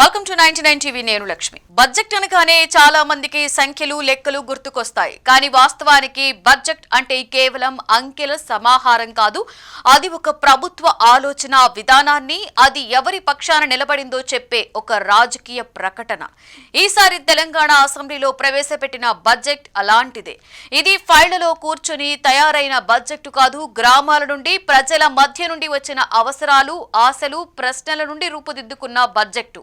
Welcome to 99 TV నేను Lakshmi. Budget అనగానే చాలా మందికి సంఖ్యలు లెక్కలు గుర్తుకొస్తాయి. కానీ వాస్తవానికి బడ్జెట్ అంటే కేవలం అంకెల సమాహారం కాదు. అది ఒక ప్రభుత్వ ఆలోచన విధానాన్ని, అది ఎవరి పక్షాన నిలబడిందో చెప్పే ఒక రాజకీయ ప్రకటన. ఈసారి తెలంగాణ అసెంబ్లీలో ప్రవేశపెట్టిన బడ్జెట్ అలాంటిదే. ఇది ఫైళ్లలో కూర్చుని తయారైన బడ్జెట్ కాదు, గ్రామాల నుండి ప్రజల మధ్య నుండి వచ్చిన అవసరాలు, ఆశలు, ప్రశ్నల నుండి రూపుదిద్దుకున్న బడ్జెట్.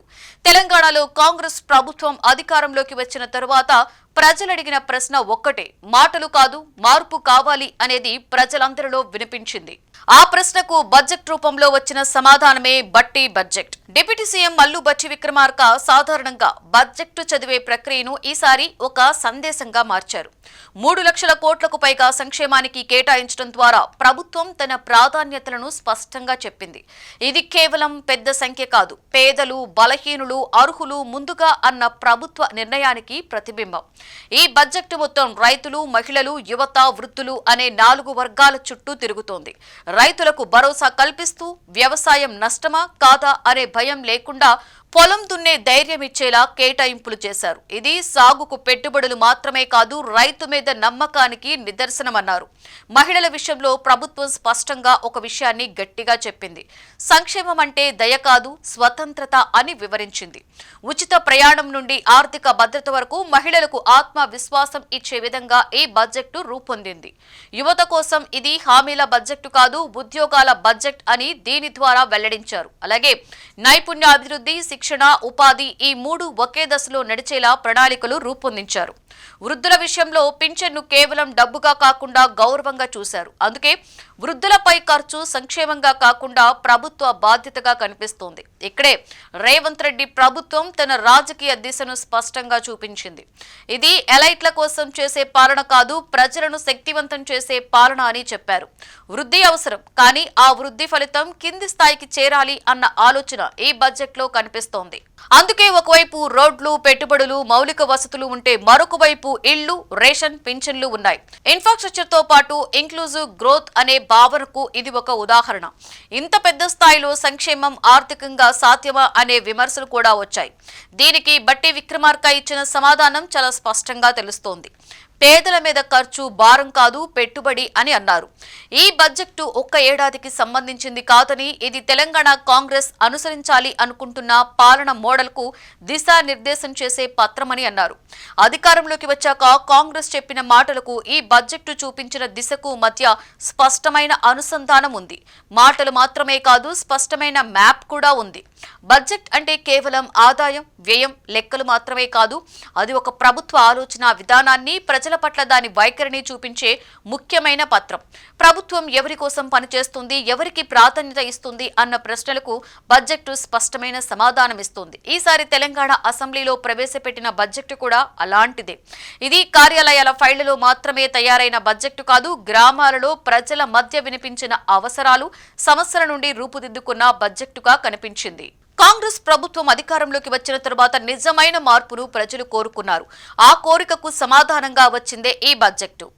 తెలంగాణలో కాంగ్రెస్ ప్రభుత్వం అధికారంలోకి వచ్చిన తరువాత ప్రజలడిగిన ప్రశ్న ఒక్కటే, మాటలు కాదు మార్పు కావాలి అనేది ప్రజలందరిలో వినిపించింది. ఆ ప్రశ్నకు బడ్జెట్ రూపంలో వచ్చిన సమాధానమే బట్టి బడ్జెట్. డిప్యూటీ సీఎం మల్లు బట్టి విక్రమార్క సాధారణంగా బడ్జెట్ చదివే ప్రక్రియను ఈసారి ఒక సందేశంగా మార్చారు. 3 లక్షల కోట్లకు పైగా సంక్షేమానికి కేటాయించడం ద్వారా ప్రభుత్వం తన ప్రాధాన్యతలను స్పష్టంగా చెప్పింది. ఇది కేవలం పెద్ద సంఖ్య కాదు, పేదలు, బలహీనులు, అర్హులు ముందుగా అన్న ప్రభుత్వ నిర్ణయానికి ప్రతిబింబం. ఈ బడ్జెట్ మొత్తం రైతులు, మహిళలు, యువత, వృద్ధులు అనే 4 వర్గాల చుట్టూ తిరుగుతోంది. రైతులకు భరోసా కల్పిస్తూ వ్యవసాయం నష్టమా కాదా అనే భయం లేకుండా పొలం దున్నే ధైర్యం ఇచ్చేలా కేటాయింపులు చేశారు. ఇది సాగుకు పెట్టుబడులు మాత్రమే కాదు, రైతు మీద నమ్మకానికి నిదర్శనమన్నారు. మహిళల విషయంలో ప్రభుత్వం స్పష్టంగా ఒక విషయాన్ని గట్టిగా చెప్పింది. సంక్షేమం అంటే దయ కాదు, స్వతంత్రత అని వివరించింది. ఉచిత ప్రయాణం నుండి ఆర్థిక భద్రత వరకు మహిళలకు ఆత్మవిశ్వాసం ఇచ్చే విధంగా ఈ బడ్జెట్ రూపొందింది. యువత కోసం ఇది హామీల బడ్జెట్ కాదు, ఉద్యోగాల బడ్జెట్ అని దీని ద్వారా వెల్లడించారు. అలాగే నైపుణ్యాభివృద్ధి, శిక్షణ, ఉపాధి ఈ 3 ఒకే దశలో నడిచేలా ప్రణాళికలు రూపొందించారు. వృద్ధుల విషయంలో పింఛన్ను కేవలం డబ్బుగా కాకుండా గౌరవంగా చూశారు. అందుకే వృద్ధులపై ఖర్చు సంక్షేమంగా కాకుండా ప్రభుత్వ బాధ్యతగా కనిపిస్తోంది. ఇక్కడే రేవంత్ రెడ్డి ప్రభుత్వం తన రాజకీయ దిశను స్పష్టంగా చూపించింది. ఇది ఎలైట్ల కోసం చేసే పాలన కాదు, ప్రజలను శక్తివంతం చేసే పాలన అని చెప్పారు. వృద్ధి అవసరం, కానీ ఆ వృద్ధి ఫలితం కింది స్థాయికి చేరాలి అన్న ఆలోచన ఈ బడ్జెట్ లో కనిపిస్తోంది. అందుకే ఒకవైపు రోడ్లు, పెట్టుబడులు, మౌలిక వసతులు ఉంటే మరొక వైపు ఇళ్లు, రేషన్, పింఛన్లు ఉన్నాయి. ఇన్ఫ్రాస్ట్రక్చర్ తో పాటు ఇంక్లూజివ్ గ్రోత్ అనే భావనకు ఇది ఒక ఉదాహరణ. ఇంత పెద్ద స్థాయిలో సంక్షేమం ఆర్థికంగా సాధ్యమా అనే విమర్శలు కూడా వచ్చాయి. దీనికి బట్టి విక్రమార్క ఇచ్చిన సమాధానం చాలా స్పష్టంగా తెలుస్తోంది. పేదల మీద ఖర్చు భారం కాదు, పెట్టుబడి అని అన్నారు. ఈ బడ్జెట్ ఒక్క ఏడాదికి సంబంధించింది కాదని, ఇది తెలంగాణ కాంగ్రెస్ అనుసరించాలి అనుకుంటున్న పాలన మోడల్కు దిశానిర్దేశం చేసే పత్రమని అన్నారు. అధికారంలోకి వచ్చాక కాంగ్రెస్ చెప్పిన మాటలకు ఈ బడ్జెట్ చూపించిన దిశకు మధ్య స్పష్టమైన అనుసంధానం ఉంది. మాటలు మాత్రమే కాదు, స్పష్టమైన మ్యాప్ కూడా ఉంది. బడ్జెట్ అంటే కేవలం ఆదాయం, వ్యయం, లెక్కలు మాత్రమే కాదు, అది ఒక ప్రభుత్వ ఆలోచన విధానాన్ని, ప్రజల పట్ల దాని వైఖరిని చూపించే ముఖ్యమైన పత్రం. ప్రభుత్వం ఎవరి కోసం పనిచేస్తుంది, ఎవరికి ప్రాధాన్యత ఇస్తుంది అన్న ప్రశ్నలకు బడ్జెట్ స్పష్టమైన సమాధానం ఇస్తుంది. ఈసారి తెలంగాణ అసెంబ్లీలో ప్రవేశపెట్టిన బడ్జెట్ కూడా అలాంటిదే. ఇది కార్యాలయాల ఫైళ్లలో మాత్రమే తయారైన బడ్జెట్ కాదు, గ్రామాలలో ప్రజల మధ్య వినిపించిన అవసరాలు, సమస్యల నుండి రూపుదిద్దుకున్న బడ్జెట్గా కనిపించింది. కాంగ్రెస్ ప్రభుత్వం అధికారంలోకి వచ్చిన తరువాత నిజమైన మార్పును ప్రజలు కోరుకున్నారు. ఆ కోరికకు సమాధానంగా వచ్చిందే ఈ బడ్జెట్.